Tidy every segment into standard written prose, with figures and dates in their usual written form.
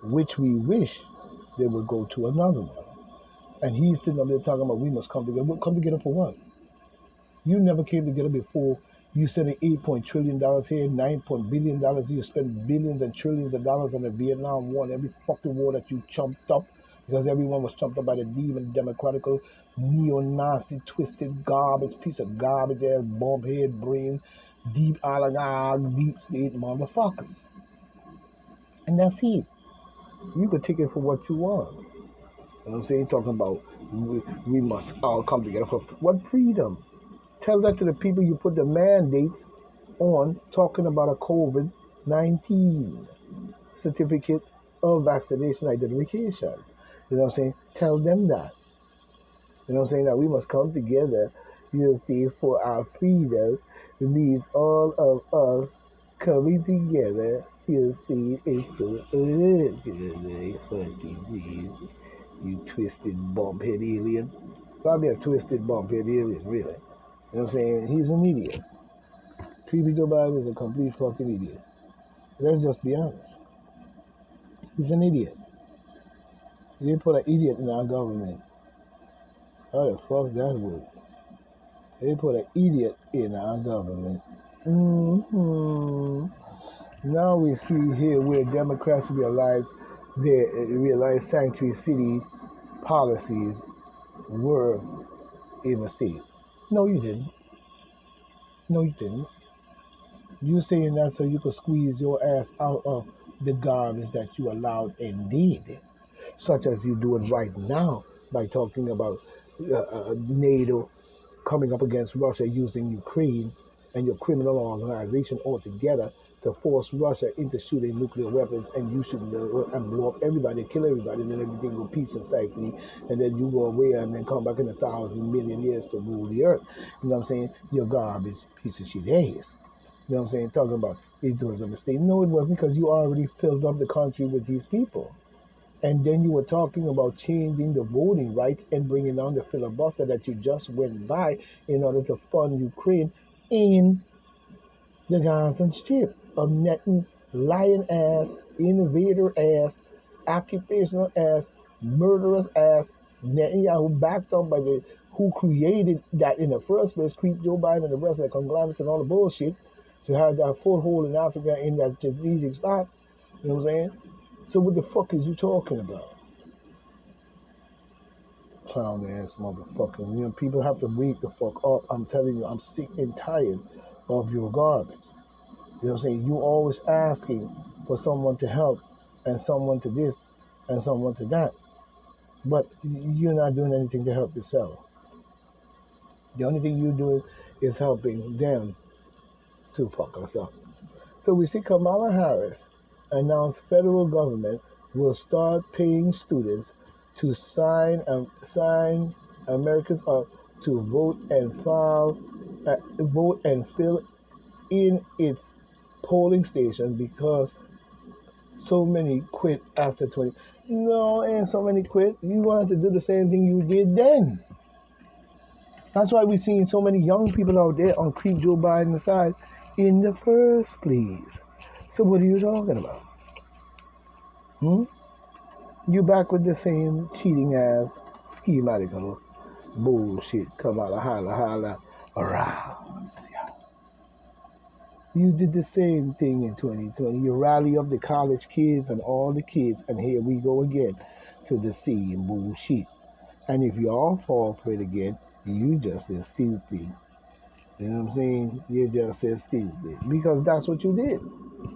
which we wish they would go to another one. And he's sitting up there talking about we must come together. Well, come together for what? You never came together before. You sending $8 trillion here, $9 billion. You spend billions and trillions of dollars on the Vietnam War and every fucking war that you chumped up because everyone was chumped up by the demon, democratical, neo-Nazi, twisted garbage, piece of garbage ass, bomb head brain, deep oligarch, deep state motherfuckers. And that's it. You could take it for what you want. You know what I'm saying? Talking about we must all come together for what freedom? Tell that to the people you put the mandates on talking about a COVID-19 certificate of vaccination identification. You know what I'm saying? Tell them that. You know what I'm saying? That we must come together, you see, for our freedom. It means all of us coming together, you see, it's so fucking you twisted bumphead alien. Probably a twisted bumphead alien, really. You know what I'm saying? He's an idiot. Creepy Joe Biden is a complete fucking idiot. Let's just be honest. He's an idiot. They put an idiot in our government. How the fuck that work? They put an idiot in our government. Now we see here where Democrats realize sanctuary city policies were a mistake. No, you didn't. No, you didn't. You saying that so you could squeeze your ass out of the garbage that you allowed and did, such as you're doing right now by talking about NATO coming up against Russia using Ukraine and your criminal organization altogether to force Russia into shooting nuclear weapons and you should and blow up everybody, kill everybody, and then everything go peace and safety, and then you go away and then come back in 1,000 million years to rule the earth. You know what I'm saying? Your garbage piece of shit ass. You know what I'm saying? Talking about it was a mistake. No, it wasn't, because you already filled up the country with these people. And then you were talking about changing the voting rights and bringing down the filibuster that you just went by in order to fund Ukraine in the Gaza Strip of netting lion ass, invader ass, occupational ass, murderous ass, Netanyahu backed up by the who created that in the first place, Creep Joe Biden and the rest of the conglomerates and all the bullshit to have that foothold in Africa in that strategic spot. You know what I'm saying? So what the fuck is you talking about? Clown ass motherfucker. You know, people have to wake the fuck up. I'm telling you, I'm sick and tired of your garbage. You know what I'm saying? You always asking for someone to help and someone to this and someone to that. But you're not doing anything to help yourself. The only thing you're doing is helping them to fuck us up. So we see Kamala Harris announced federal government will start paying students to sign Americans up to vote and fill in its polling station because so many quit after 20. No, ain't so many quit. You wanted to do the same thing you did then. That's why we're seeing so many young people out there on Creep Joe Biden's side in the first place. So what are you talking about? You back with the same cheating ass, schematical bullshit. Come out, holla, arouse. You did the same thing in 2020. You rally up the college kids and all the kids, and here we go again to the same bullshit. And if you all fall for it again, you just as stupid. You know what I'm saying? You're just as stupid. Because that's what you did.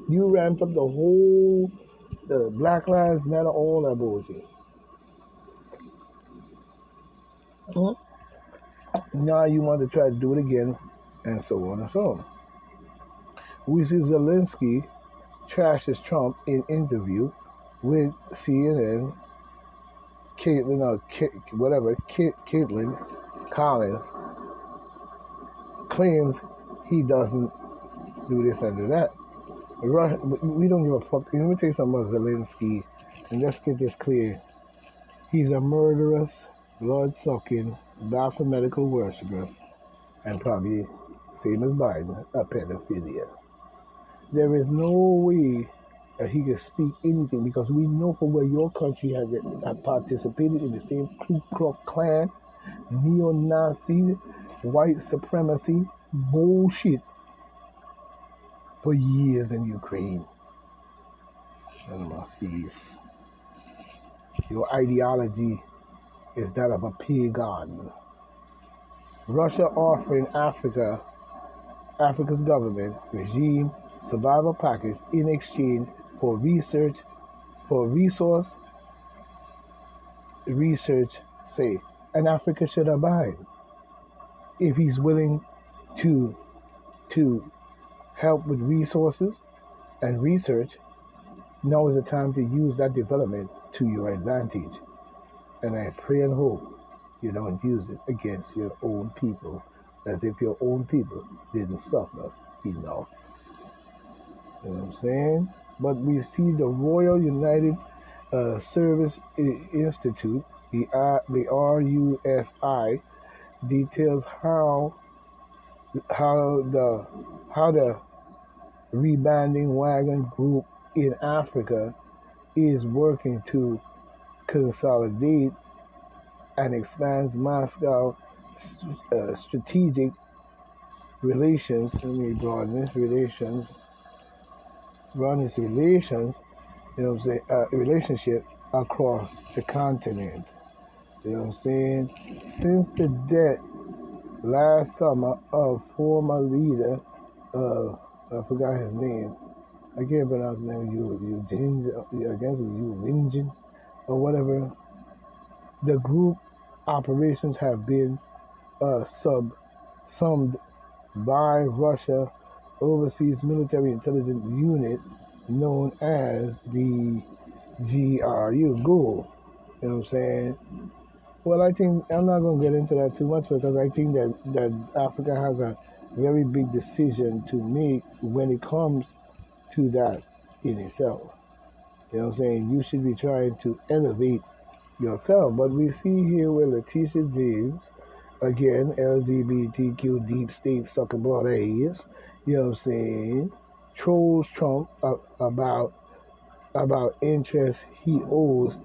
You ramped up the whole Black Lives Matter, all that bullshit. Now you want to try to do it again, and so on and so on. We see Zelensky trashes Trump in interview with CNN. Caitlin Collins claims he doesn't do this and do that. We don't give a fuck. Let me tell you something about Zelensky, and let's get this clear. He's a murderous, blood-sucking, biomedical worshiper, and probably, same as Biden, a pedophilia. There is no way and he can speak anything, because we know for where your country has participated in the same Ku Klux Klan, neo-Nazi, white supremacy bullshit for years in Ukraine. And my face. Your ideology is that of a pagan. Russia offering Africa's government regime survival package in exchange for research, research say, and Africa should abide if he's willing to help with resources and research. Now is the time to use that development to your advantage. And I pray and hope you don't use it against your own people, as if your own people didn't suffer enough. You know what I'm saying? But we see the Royal United Service Institute, the RUSI, details how the rebanding wagon group in Africa is working to consolidate and expands Moscow strategic relations. Let me broaden this relations. Run its relations, you know what I'm saying, relationship across the continent. You know what I'm saying? Since the death last summer of former leader, I forgot his name. I can't pronounce his name. Eugene or whatever. The group operations have been summed by Russia Overseas Military Intelligence Unit, known as the GRU. GRU. You know what I'm saying? Well, I think I'm not going to get into that too much, because I think that Africa has a very big decision to make when it comes to that in itself. You know what I'm saying? You should be trying to elevate yourself. But we see here where Letitia James, again, LGBTQ deep state sucker blood ass, you know what I'm saying, trolls Trump about interest he owes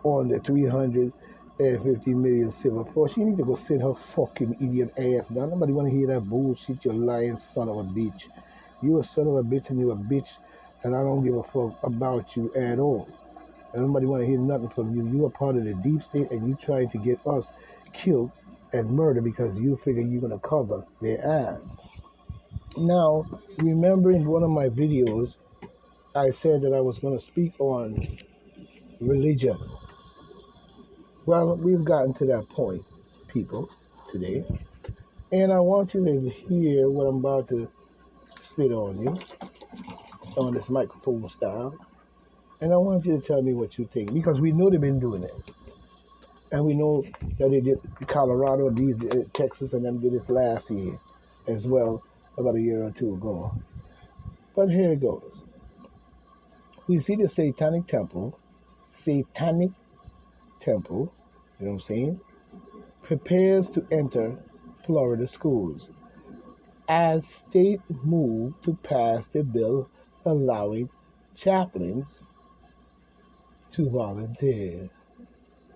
on the 350 million civil force. She need to go sit her fucking idiot ass down. Nobody want to hear that bullshit, you lying son of a bitch. You a son of a bitch, and you a bitch, and I don't give a fuck about you at all. And nobody want to hear nothing from you. You are part of the deep state, and you trying to get us killed and murdered because you figure you're going to cover their ass. Now, remember in one of my videos, I said that I was going to speak on religion. Well, we've gotten to that point, people, today. And I want you to hear what I'm about to spit on you on this microphone style. And I want you to tell me what you think, because we know they've been doing this. And we know that they did Colorado, Texas, and them did this last year as well, about a year or two ago. But here it goes. We see the Satanic Temple, you know what I'm saying, prepares to enter Florida schools as state move to pass the bill allowing chaplains to volunteer.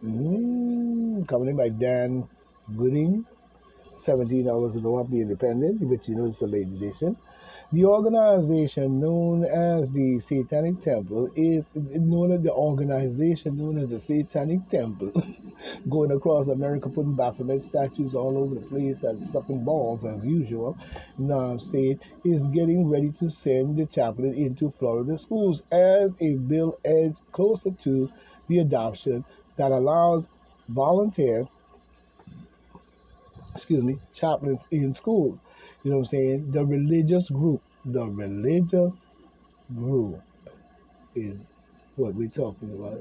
Coming in by Dan Gooding, 17 hours ago of The Independent, which you know is a late edition. The organization known as the Satanic Temple is known as the Satanic Temple, going across America, putting Baphomet statues all over the place and sucking balls as usual. Now I'm saying is getting ready to send the chaplain into Florida schools as a bill edged closer to the adoption that allows volunteer chaplains in school. You know what I'm saying? The religious group is what we're talking about.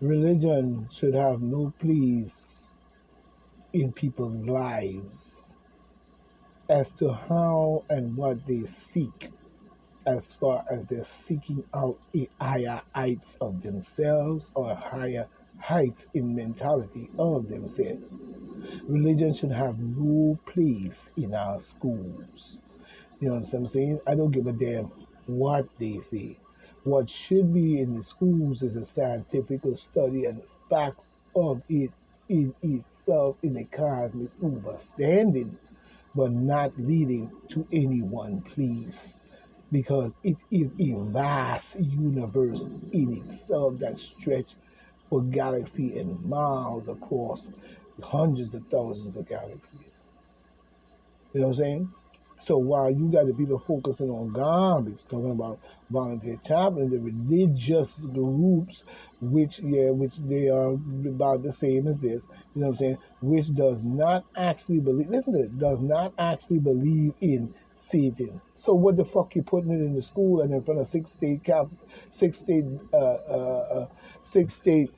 Religion should have no place in people's lives as to how and what they seek, as far as they're seeking out a higher heights of themselves or higher heights in mentality of themselves. Religion should have no place in our schools. You know what I'm saying? I don't give a damn what they say. What should be in the schools is a scientific study and facts of it in itself in a cosmic understanding, but not leading to any one place, because it is a vast universe in itself that stretch for galaxy and miles across hundreds of thousands of galaxies. You know what I'm saying? So while you got the people focusing on garbage, talking about volunteer chaplain, the religious groups, which they are about the same as this, you know what I'm saying, which does not actually believe, listen to it, does not actually believe in Satan. So what the fuck you putting it in the school and in front of six state, uh, uh, uh, 6 state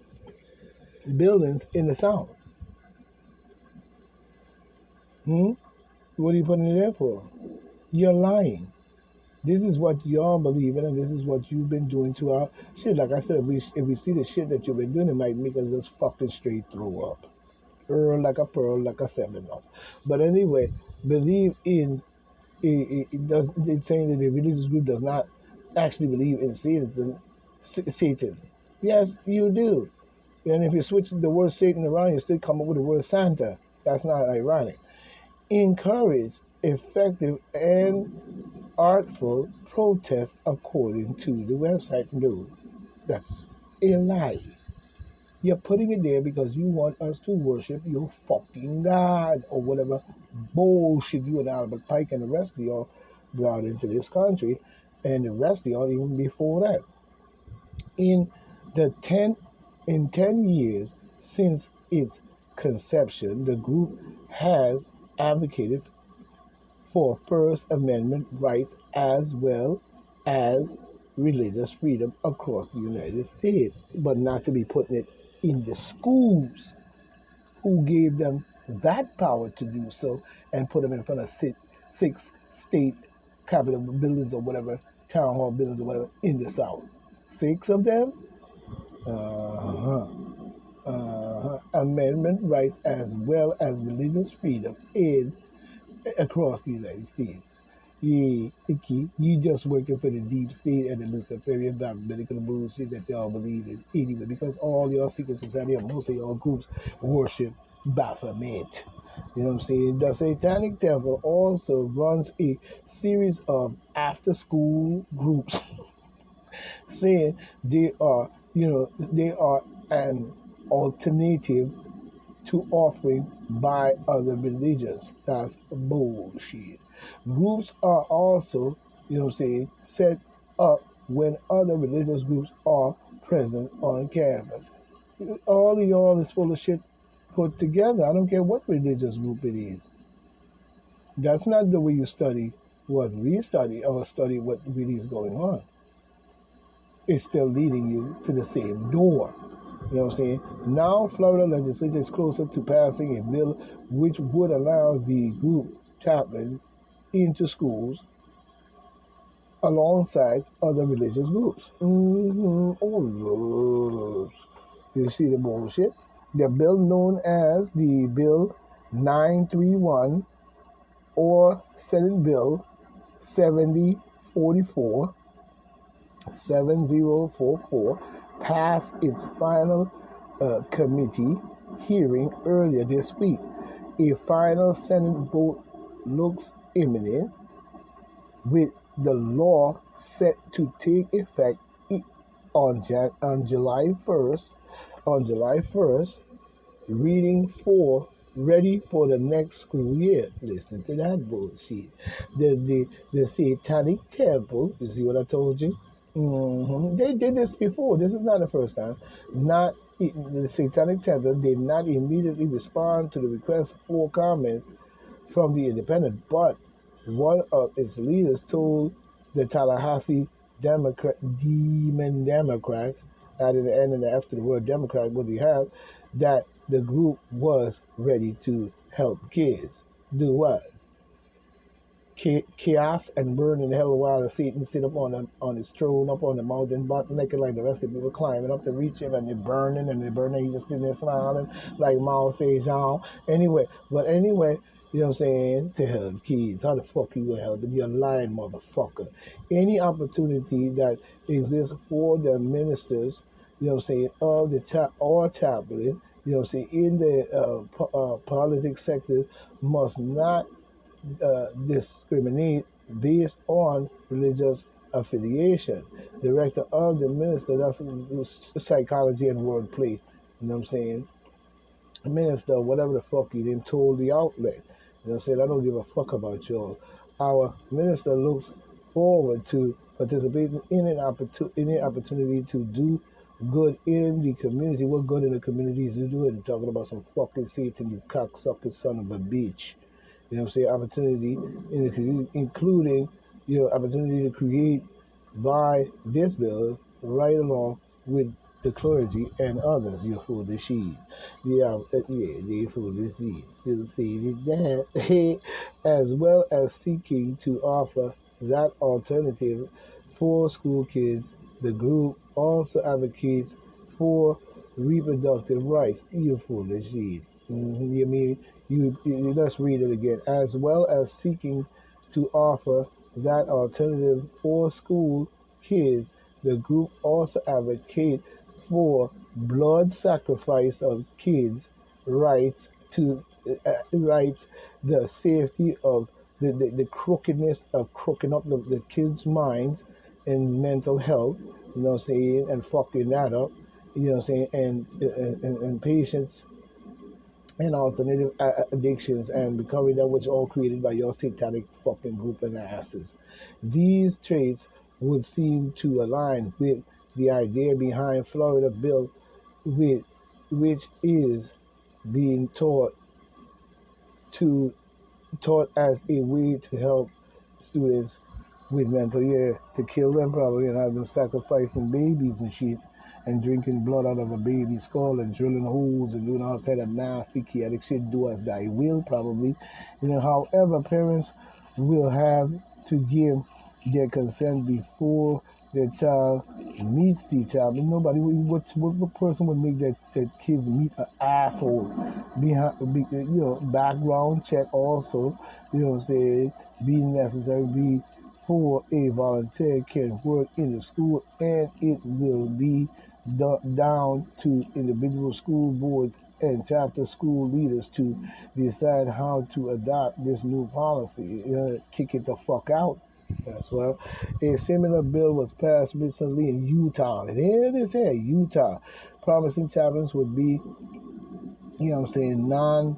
buildings in the South? Hmm? What are you putting it there for? You're lying. This is what y'all believe in, and this is what you've been doing to our shit. Like I said, if we see the shit that you've been doing, it might make us just fucking straight throw up. Earl like a pearl, like a 7-up. But anyway, believe in it's saying that the religious group does not actually believe in Satan. Yes, you do. And if you switch the word Satan around, you still come up with the word Santa. That's not ironic. Encourage effective and artful protest according to the website. No, that's a lie. You're putting it there because you want us to worship your fucking God or whatever bullshit you and Albert Pike and the rest of y'all brought into this country, and the rest of y'all even before that. In the 10 years since its conception, the group has advocated for First Amendment rights as well as religious freedom across the United States, but not to be putting it in the schools. Who gave them that power to do so and put them in front of 6 state capitol buildings or whatever, town hall buildings or whatever in the South? 6 of them? Uh-huh. Amendment rights as well as religious freedom across the United States. Yeah, Icky, you just working for the deep state and the Luciferian biblical bullshit that y'all believe in anyway, because all your secret society and most of your groups worship Baphomet. You know what I'm saying? The Satanic Temple also runs a series of after-school groups saying they are an alternative to offering by other religions. That's bullshit. Groups are also, you know what I'm saying, set up when other religious groups are present on campus. All of y'all is full of shit put together. I don't care what religious group it is. That's not the way you study what we study or study what really is going on. It's still leading you to the same door. You know what I'm saying? Now, Florida legislature is closer to passing a bill which would allow the group chaplains into schools alongside other religious groups. Oh, Lord. You see the bullshit? The bill known as the Bill 931 or Senate Bill 7044 passed its final committee hearing earlier this week. A final Senate vote looks imminent, with the law set to take effect on July 1st. On July 1st, ready for the next school year. Listen to that bullshit. The Satanic Temple. You see what I told you? They did this before. This is not the first time. The Satanic Temple did not immediately respond to the request for comments from the Independent, but one of its leaders told the Tallahassee Demon Democrats, adding the end and after the word Democrat, what do you have, that the group was ready to help kids. Do what? Chaos and burn in hell while Satan sit up on his throne up on the mountain, butt naked like the rest of the people climbing up to reach him, and they're burning, he's just sitting there smiling like Mao Zedong. Anyway, You know what I'm saying? To help kids. How the fuck you gonna help them? You're lying, motherfucker. Any opportunity that exists for the ministers, you know what I'm saying, of the or chaplain, you know what I'm saying, in the politics sector must not discriminate based on religious affiliation. Director of the minister, that's psychology and wordplay. You know what I'm saying? Minister, whatever the fuck you didn't told the outlet. You know what I'm saying? I don't give a fuck about y'all. Our minister looks forward to participating in an opportunity to do good in the community. What good in the community is you doing? Talking about some fucking Satan, you cocksucker son of a bitch. You know what I'm saying? Opportunity in the community, including, opportunity to create by this bill right along with the clergy and others. You foolish sheep. They foolish sheep. Still saying that. As well as seeking to offer that alternative for school kids. The group also advocates for reproductive rights. You foolish sheep. You mean let's read it again. As well as seeking to offer that alternative for school kids, the group also advocate for blood sacrifice of kids' rights to rights, the safety of the crookedness of crooking up the kids' minds and mental health, you know what I'm saying, and fucking that up, you know what I'm saying, and patients and alternative addictions and becoming that which all created by your satanic fucking group and asses. These traits would seem to align with the idea behind Florida bill, which is being taught as a way to help students with mental, to kill them probably and have them sacrificing babies and shit and drinking blood out of a baby's skull and drilling holes and doing all kind of nasty chaotic shit, do as thy will probably. However, parents will have to give their consent before their child meets the child. But nobody, what person would make that kids meet an asshole? Background check also, you know what I'm saying, be necessary, before a volunteer can work in the school, and it will be down to individual school boards and chapter school leaders to decide how to adopt this new policy. Kick it the fuck out. As well. A similar bill was passed recently in Utah. And here it is here, Utah. Promising chaplains would be, you know what I'm saying, non-demo,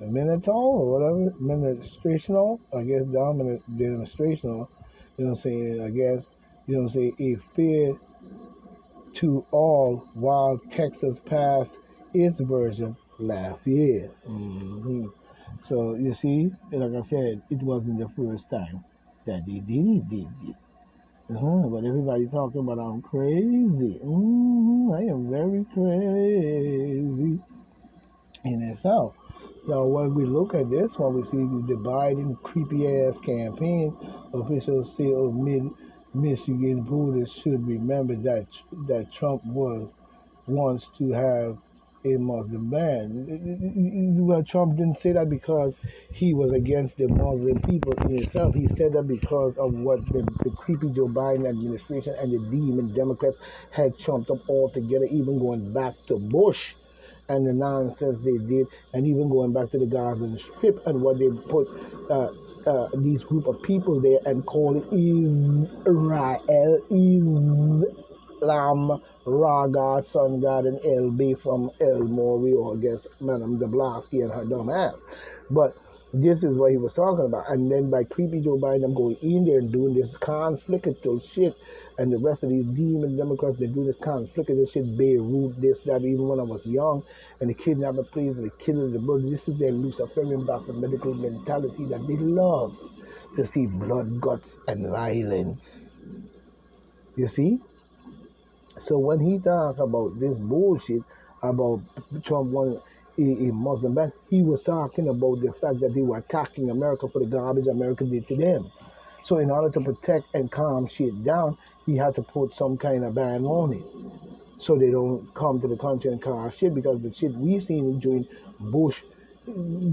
Minotaur or whatever, administrational, I guess, demonstrational, you know what I'm saying, I guess, you know what I'm saying, a fair to all while Texas passed its version last year. So you see, like I said, it wasn't the first time that they did it. But everybody talking about I'm crazy. I am very crazy in itself. Now, when we look at this one, we see the Biden creepy ass campaign. Officials say of Michigan voters should remember that Trump wants to have a Muslim ban. Well, Trump didn't say that because he was against the Muslim people in itself. He said that because of what the creepy Joe Biden administration and the demon Democrats had trumped up all together, even going back to Bush and the nonsense they did, and even going back to the Gaza Strip and what they put these group of people there and call it Islam, Ra God, Sun God, and LB from El Mori, or I guess Madame de Blasky and her dumb ass. But this is what he was talking about. And then by creepy Joe Biden going in there and doing this conflictual shit, and the rest of these demon Democrats, they do this conflictual shit, Beirut, this, that, even when I was young, and the kidnapping place and the killing the bird. This is their Luciferian medical mentality that they love to see blood, guts, and violence. You see? So when he talk about this bullshit about Trump wanting, a Muslim ban. He was talking about the fact that they were attacking America for the garbage America did to them. So in order to protect and calm shit down, he had to put some kind of ban on it so they don't come to the country and cause shit, because the shit we seen during Bush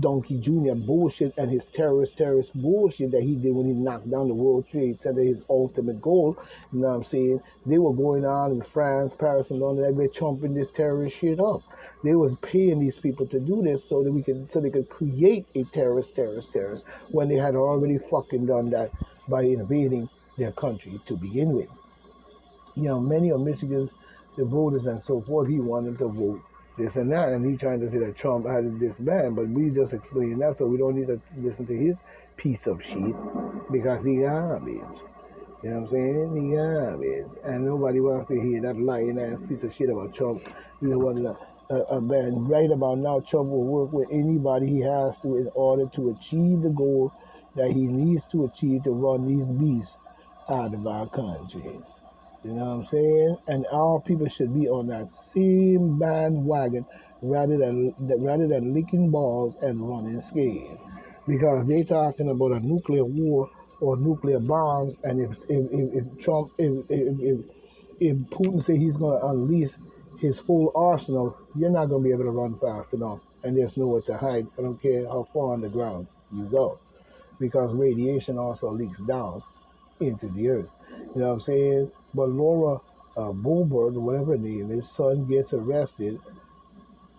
Donkey Jr. bullshit and his terrorist bullshit that he did when he knocked down the World Trade Center, his ultimate goal, you know what I'm saying? They were going on in France, Paris, and London, they were chomping this terrorist shit up. They was paying these people to do this so that they could create a terrorist, when they had already fucking done that by invading their country to begin with. You know, many of Michigan's the voters and so forth, he wanted to vote this and that, and he trying to say that Trump had this ban, but we just explained that, so we don't need to listen to his piece of shit, because he garbage. You know what I'm saying? He garbage. And nobody wants to hear that lying ass piece of shit about Trump. You know what? A ban. Right about now, Trump will work with anybody he has to in order to achieve the goal that he needs to achieve to run these beasts out of our country. You know what I'm saying? And all people should be on that same bandwagon rather than licking balls and running scared. Because they talking about a nuclear war or nuclear bombs, and if Trump if Putin say he's gonna unleash his full arsenal, you're not gonna be able to run fast enough, and there's nowhere to hide. I don't care how far on the ground you go, because radiation also leaks down into the earth. You know what I'm saying? But Laura Boebert, or whatever her name is, son gets arrested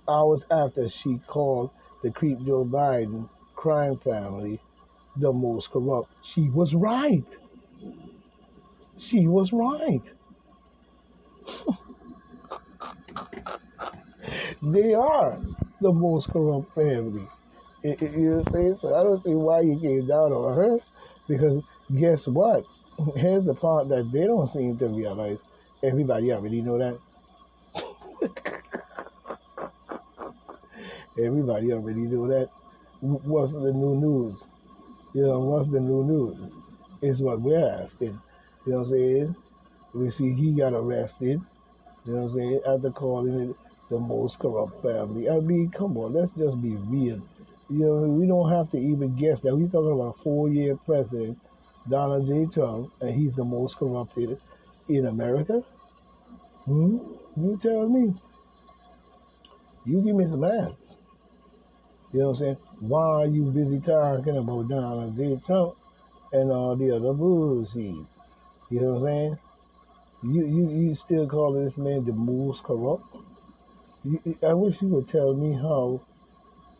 hours after she called the creep Joe Biden crime family the most corrupt. She was right. She was right. They are the most corrupt family. You know what I'm saying? So I don't see why you came down on her, because guess what? Here's the part that they don't seem to realize. Everybody already know that. Everybody already know that. What's the new news? You know, what's the new news? Is what we're asking. You know what I'm saying? We see he got arrested, you know what I'm saying, after calling it the most corrupt family. I mean, come on, let's just be real. You know, we don't have to even guess that. We're talking about a 4-year president, Donald J. Trump, and he's the most corrupted in America? You tell me. You give me some answers. You know what I'm saying? Why are you busy talking about Donald J. Trump and all the other bullshit? You know what I'm saying? You still call this man the most corrupt? I wish you would tell me how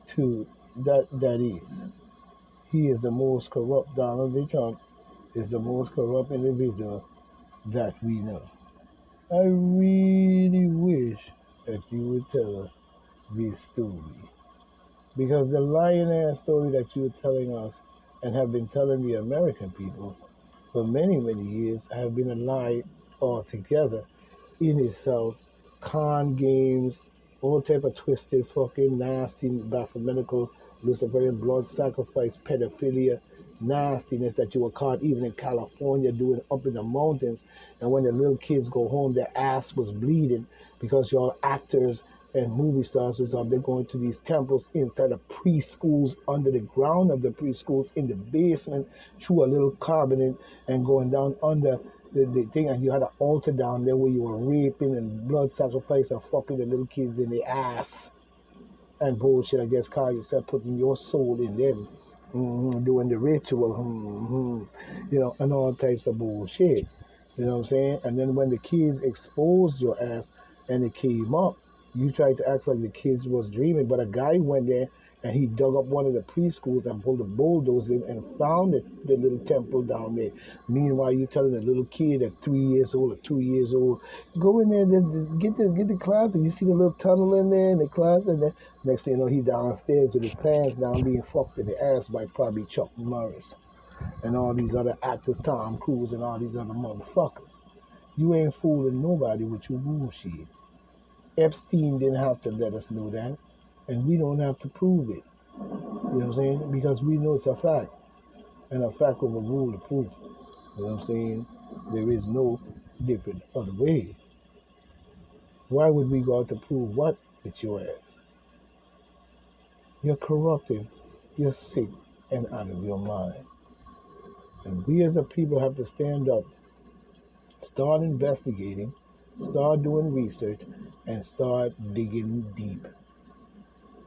to that is. He is the most corrupt. Donald J. Trump is the most corrupt individual that we know. I really wish that you would tell us this story. Because the lion ass story that you're telling us and have been telling the American people for many, many years have been a lie altogether in itself. Con games, all type of twisted, fucking nasty, mathematical, Luciferian blood sacrifice, pedophilia, nastiness that you were caught even in California doing up in the mountains. And when the little kids go home, their ass was bleeding because your actors and movie stars was up there going to these temples inside of preschools, under the ground of the preschools, in the basement, through a little cabinet, and going down under the thing, and you had an altar down there where you were raping and blood sacrifice and fucking the little kids in the ass and bullshit. I guess call yourself putting your soul in them, doing the ritual, you know, and all types of bullshit. You know what I'm saying? And then when the kids exposed your ass and it came up, you tried to act like the kids was dreaming, but a guy went there and he dug up one of the preschools and pulled a bulldozer in and found the little temple down there. Meanwhile, you telling a little kid at 3 years old or 2 years old, go in there, get the closet. You see the little tunnel in there in the closet, and then next thing you know, he downstairs with his pants down, being fucked in the ass by probably Chuck Norris and all these other actors, Tom Cruise and all these other motherfuckers. You ain't fooling nobody with your bullshit. Epstein didn't have to let us know that, and we don't have to prove it. You know what I'm saying? Because we know it's a fact, and a fact will rule the proof. You know what I'm saying? There is no different other way. Why would we go out to prove what with your ass? You're corrupted. You're sick and out of your mind. And we as a people have to stand up, start investigating, start doing research, and start digging deep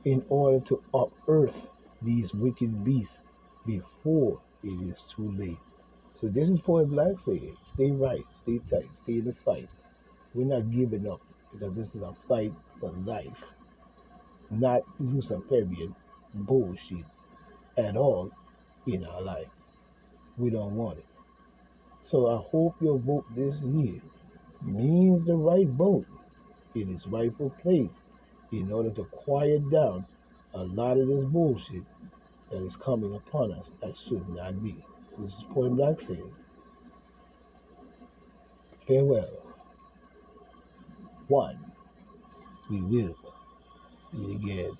in order to unearth these wicked beasts before it is too late. So this is Point Blank saying, stay right, stay tight, stay in the fight. We're not giving up because this is a fight for life, not Luciferian bullshit at all in our lives. We don't want it. So I hope your vote this year means the right vote in its rightful place in order to quiet down a lot of this bullshit that is coming upon us that should not be. This is Point Blank saying, farewell. One, we will meet again.